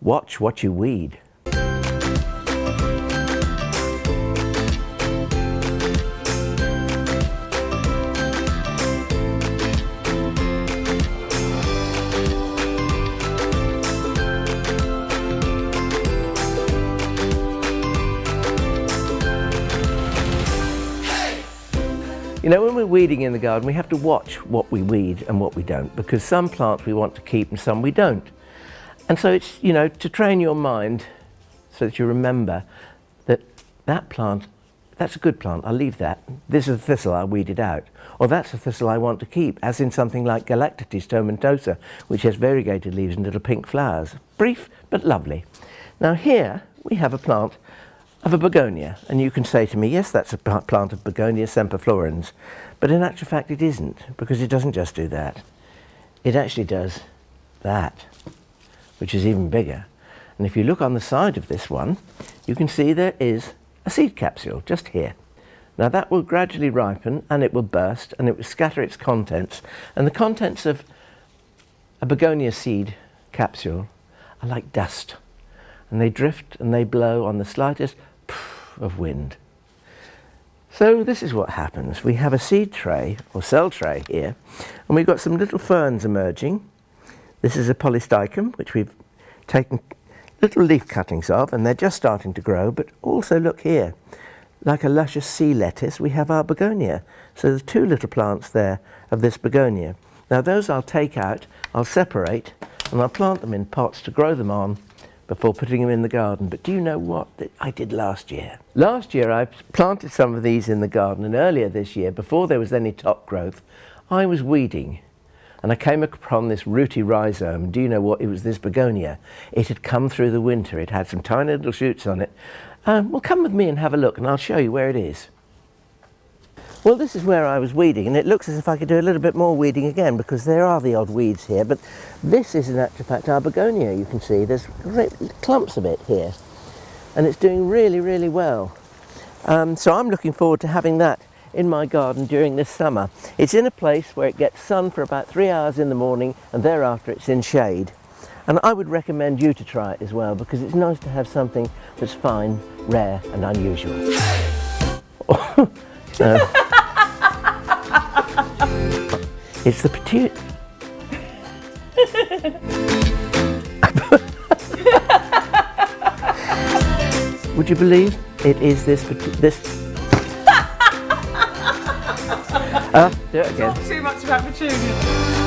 Watch what you weed. You know, when we're weeding in the garden, we have to watch what we weed and what we don't, because some plants we want to keep and some we don't. And so it's, you know, to train your mind so that you remember that that plant, that's a good plant, I'll leave that. This is a thistle, I'll weed it out. Or that's a thistle I want to keep, as in something like Galactites tomentosa, which has variegated leaves and little pink flowers. Brief, but lovely. Now here we have a plant of a begonia, and you can say to me, yes, that's a plant of Begonia semperflorens, but in actual fact it isn't, because it doesn't just do that. It actually does that, which is even bigger. And if you look on the side of this one, you can see there is a seed capsule just here. Now that will gradually ripen and it will burst and it will scatter its contents, and the contents of a begonia seed capsule are like dust, and they drift and they blow on the slightest of wind. So this is what happens. We have a seed tray or cell tray here, and we've got some little ferns emerging. This is a polysticum, which we've taken little leaf cuttings of, and they're just starting to grow. But also look here, like a luscious sea lettuce, we have our begonia. So there's two little plants there of this begonia. Now those I'll take out, I'll separate, and I'll plant them in pots to grow them on before putting them in the garden. But do you know what I did last year? Last year I planted some of these in the garden, and earlier this year, before there was any top growth, I was weeding. And I came upon this rooty rhizome. Do you know what? It was this begonia. It had come through the winter. It had some tiny little shoots on it. Well, come with me and have a look, and I'll show you where it is. Well, this is where I was weeding, and it looks as if I could do a little bit more weeding again, because there are the odd weeds here, but this is in actual fact our begonia. You can see there's great clumps of it here, and it's doing really, really well. So I'm looking forward to having that in my garden during this summer. It's in a place where it gets sun for about 3 hours in the morning, and thereafter it's in shade. And I would recommend you to try it as well, because it's nice to have something that's fine, rare and unusual. It's the petite. Would you believe it is this? Do it again. Talk too much about petunia.